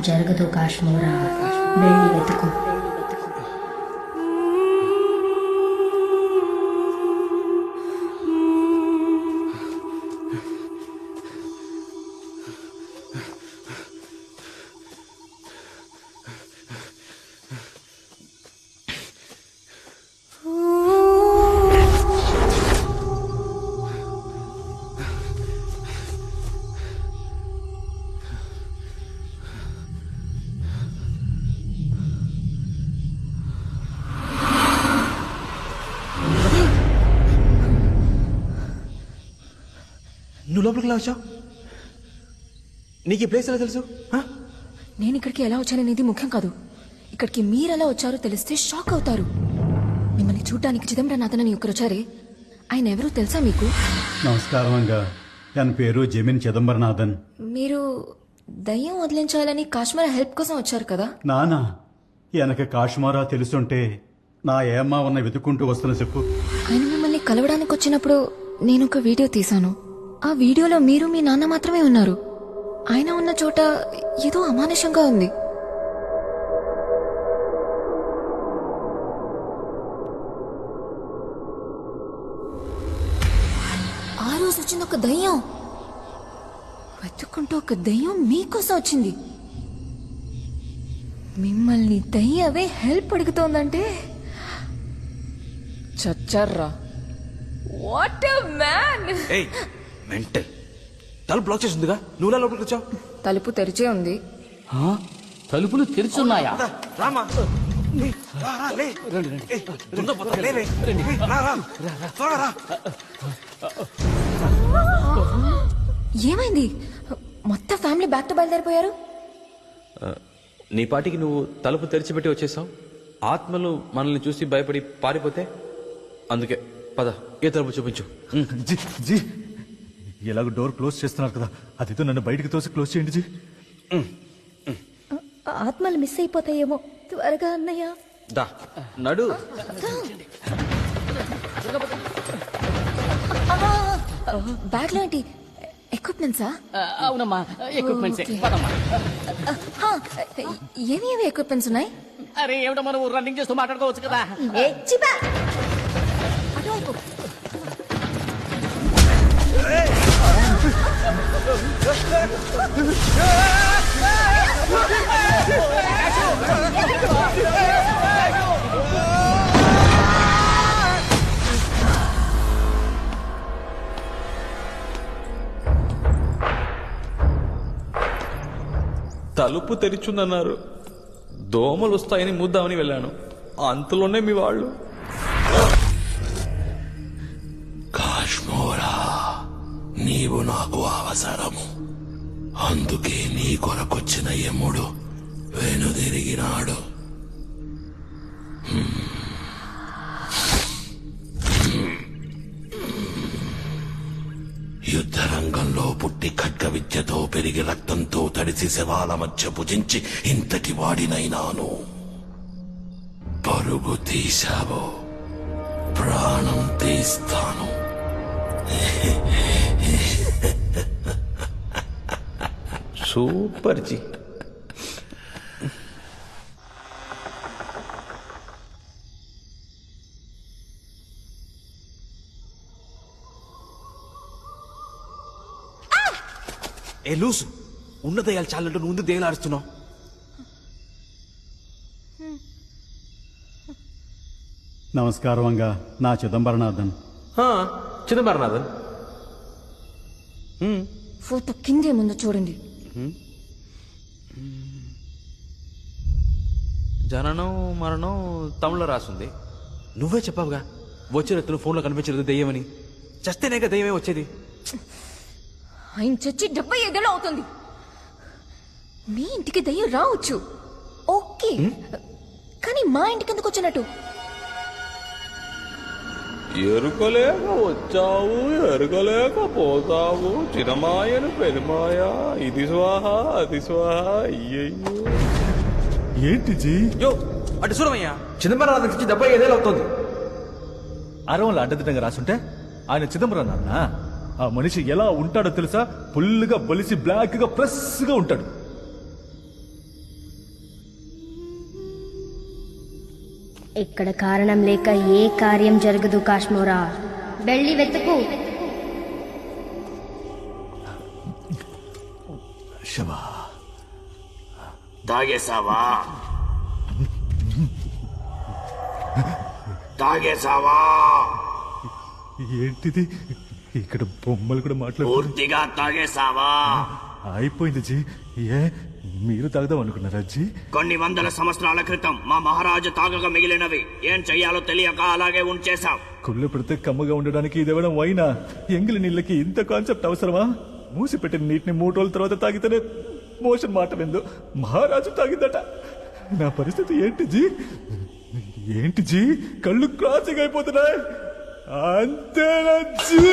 జరగదు కాశ్మోరా, వెళ్ళి వెతుకు. నువ్వు లోపలికి ఎలా వచ్చావు? నీకు ఈ ప్లేస్ ఎలా తెలుసు? నేను ఇక్కడికి ఎలా వచ్చాననేది ముఖ్యం కాదు. ఇక్కడికి మీరు ఎలా వచ్చారో తెలిస్తే షాక్ అవుతారు. మిమ్మల్ని చూడటానికి చిదంబరనాథన్ అని ఒకరు వచ్చారే, ఆయన ఎవరో తెలుసా మీకు? నమస్కారం అంగా, ఎన్ పేరు జమీన్ చిదంబరనాథన్. మీరు దయ్యం వదిలించాలని కాశ్మీర్ హెల్ప్ కోసం వచ్చారు కదా? నానా ఎనక కాశ్మీరా తెలుసుంటే నా ఏమ్మా ఉన్న వెతుక్కుంటూ వస్తున్న చెప్పు. ఆయన మిమ్మల్ని కలవడానికి వచ్చినప్పుడు నేను ఒక వీడియో తీశాను. ఆ వీడియోలో మీరు మీ నాన్న మాత్రమే ఉన్నారు. ఆయన ఉన్న చోట ఏదో అమానుషంగా ఉంది. ఆ రోజు వచ్చింది ఒక దయ్యం. వెతుక్కుంటూ ఒక దయ్యం మీకోసం వచ్చింది. మిమ్మల్ని దయ్యవే హెల్ప్ అడుగుతోందంటే చచ్చర్రా. What a man! ఏయ్ మెంటల్, తలుపు బ్లాక్ చేసి ఉందిగా, నువ్వులా లోపలికి వచ్చావు? తలుపు తెరిచే ఉంది. తలుపులు తెరిచున్నాయా? రామా, ఏమైంది? మొత్తం ఫ్యామిలీ బ్యాక్ టు బయలుదేరిపోయారు. నీ పాటికి నువ్వు తలుపు తెరిచిపెట్టి వచ్చేసావు. ఆత్మలు మనల్ని చూసి భయపడి పారిపోతే అందుకే పద, ఏ తలుపు చూపించు. జీ జీ ఎలాగో డోర్ క్లోజ్ చేస్తున్నారు కదా, అదితో నన్ను బయటికి తోసి క్లోజ్ చేయండి జీ. ఆత్మలు మిస్ అయిపోతాయేమో, త్వరగా అన్నయ్య. దా నడు. బ్యాగ్ లో ఏంటి? ఎక్విప్మెంట్సా? అవునమ్మా, ఎక్విప్మెంట్స్. ఏమి ఏమి ఎక్విప్మెంట్స్ ఉన్నాయి? అరే ఏమిటో మనం రన్నింగ్ చేస్తూ మాట్లాడుకోవచ్చు కదా. అటువైపు. తలుపు తెరిచుందన్నారు, దోమలు వస్తాయని ముద్దామని వెళ్ళాను. అంతలోనే మీ వాళ్ళు. కాశ్మోరా, నీవు నాకు అవసరము. అందుకే నీ కొరకొచ్చిన యముడు వెనుదిరిగినాడు. యుద్ధరంగంలో పుట్టి ఖడ్గ విద్యతో పెరిగి రక్తంతో తడిసి శవాల మధ్య భుజించి ఇంతటి వాడినైనాను. పరుగు తీశావో ప్రాణం తీస్తాను. Super G. ఏ లూసు, ఉన్న దయ్యాలు చాలంటూ నువ్వు దయ్యాలు ఆడుస్తున్నావు. నమస్కారం అంగా, నా చిదంబరనాథన్. చిదంబరనాథన్. ఫోటో కిందే ముందు చూడండి. జననం మరణం తమిళలో రాసింది. నువ్వే చెప్పావుగా వచ్చే రైతులు ఫోన్లో కనిపించలేదు దెయ్యమని. చస్తేనేగా దెయ్యమే వచ్చేది. ఆయన చచ్చి 75 ఏళ్ళు అవుతుంది. మీ ఇంటికి దయ్యం రావచ్చు, ఓకే, కానీ మా ఇంటికి ఎందుకు వచ్చినట్టు? ఎరుకలేక వచ్చావు, ఎరుకలేక పోతావు. చిరమాయను పెరుమాయ, ఇది స్వాహ అది స్వాహ. అయ్యయ్యో ఏంటి జీ? యో అటు చూడమయ్యా, చిదంబరం నుంచి 75 ఏళ్ళు అవుతుంది. అరవంలో అడ్డదిడ్డంగా రాసుంటే ఆయన చిదంబరం నాన్న. ఆ మనిషి ఎలా ఉంటాడో తెలుసా? ఫుల్గా బలిసి బ్లాక్ గా ప్రెస్ గా ఉంటాడు. ఇక్కడ కారణం లేక ఏ కార్యం జరగదు కాశ్మోరా. వెళ్ళి వెతుకు. శవా తాగేసావా తాగేసావా ఏంటిది? ఇక్కడ బొమ్మలు కూడా మాట్లాడు. పూర్తిగా తాగేసావా? అయిపోయింది జీ. ఏ మీరు తాగదాం అనుకున్నారా జీ? కొన్ని వందల సంవత్సరాల క్రితం మా మహారాజు తాగక మిగిలినవి ఏం చెయ్యాలో తెలియక అలాగే ఉంచేశాం. కుళ్ళు పెడితే కమ్మగా ఉండడానికి ఇదేవడం వైనా? ఎంగిలి నీళ్ళకి ఇంత కాన్సెప్ట్ అవసరమా? మూసి పెట్టిన నీటిని 3 రోజుల తర్వాత తాగితేనే మోషన్ మాట విందు. మహారాజు తాగిందట. నా పరిస్థితి ఏంటి జీ? ఏంటి జీ? కళ్ళు క్రాసింగ్ అయిపోతున్నాయి. అంతేనా జీ?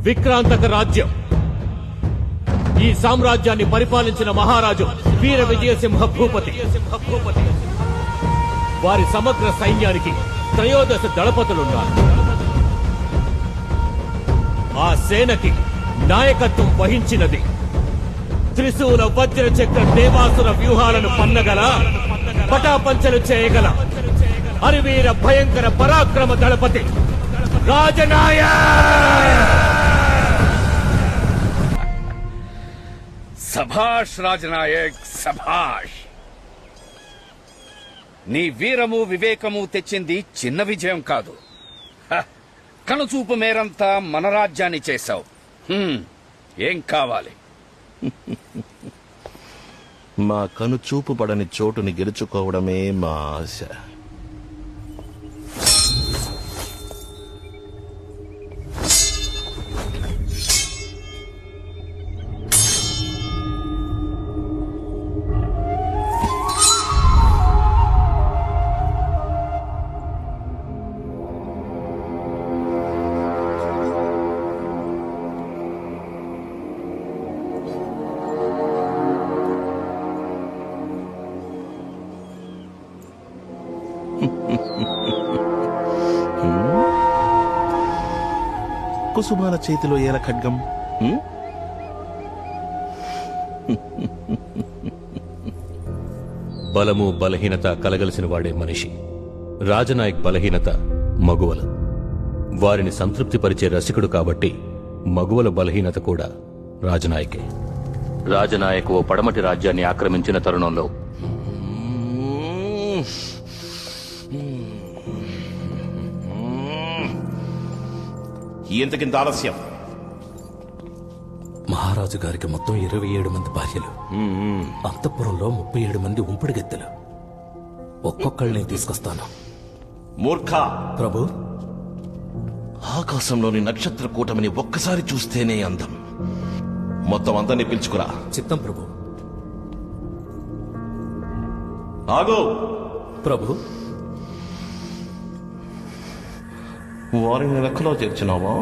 విక్రాంతక రాజ్యం. ఈ సామ్రాజ్యాన్ని పరిపాలించిన మహారాజు వీర విజయసింహ భూపతి. వారి సమగ్ర సైన్యానికి 13 దళపతులున్నారు. ఆ సేనకి నాయకత్వం వహించినది త్రిశూల వజ్ర చక్ర దేవాసుర వ్యూహాలను పన్నగల, పటాపంచలు చేయగల అరివీర భయంకర పరాక్రమ దళపతి రాజనాయక్. సభాష్ రాజనాయక్, సభాష్. నీ వీరము వివేకము తెచ్చింది చిన్న విజయం కాదు. కనుచూపు మేరంతా మన రాజ్యాన్ని చేశావు. ఏం కావాలి? మా కనుచూపు పడని చోటుని గెలుచుకోవడమే మా ఆశ. కుసుమాల చేతిలో ఏల ఖడ్గం. బలము బలహీనత కలగలిసిన వాడే మనిషి. రాజనాయక్ బలహీనత మగువలు. వారిని సంతృప్తిపరిచే రసికుడు కాబట్టి మగువల బలహీనత కూడా రాజనాయకే. రాజనాయక్ ఓ పడమటి రాజ్యాన్ని ఆక్రమించిన తరుణంలో ఎంతకింత ఆలస్యం? మహారాజు గారికి మొత్తం 27 మంది భార్యలు, అంతఃపురంలో 37 మంది ఉంపుడు గెత్తెలు. ఒక్కొక్కళ్ళని తీసుకొస్తాను. మూర్ఖ! ప్రభు, ఆకాశంలోని నక్షత్ర కూటమిని ఒక్కసారి చూస్తేనే అందం. మొత్తం అందరినీ పిలుచుకురా. చిత్తం ప్రభు. ఆగో ప్రభు, వారిని లెక్కలో చేర్చినావా?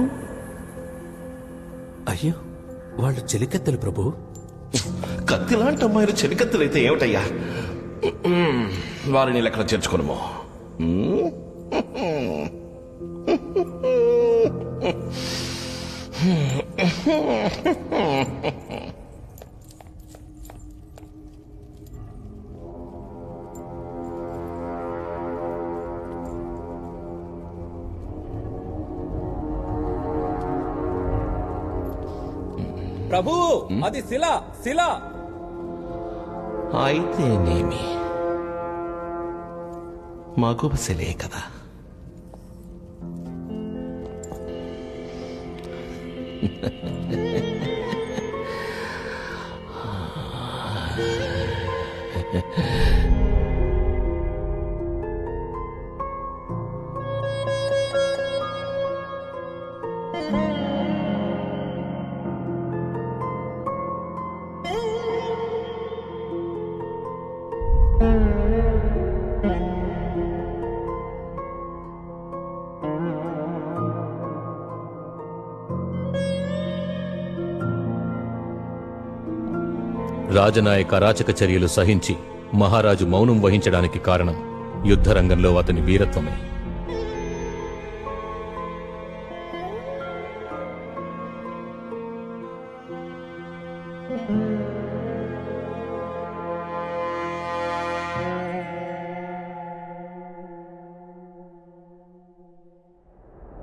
అయ్యో వాళ్ళు చెలికెత్తలు ప్రభు. కత్తిలాంటి అమ్మాయిలు చెలికత్తులైతే ఏమిటయ్యా? వారిని లెక్కలో చేర్చుకోను. ప్రభు, అది శిల శిల. అయితేనేమి, మగబసలే కదా. రాజనాయక్ అరాచక చర్యలు సహించి మహారాజు మౌనం వహించడానికి కారణం యుద్ధరంగంలో అతని వీరత్వమే.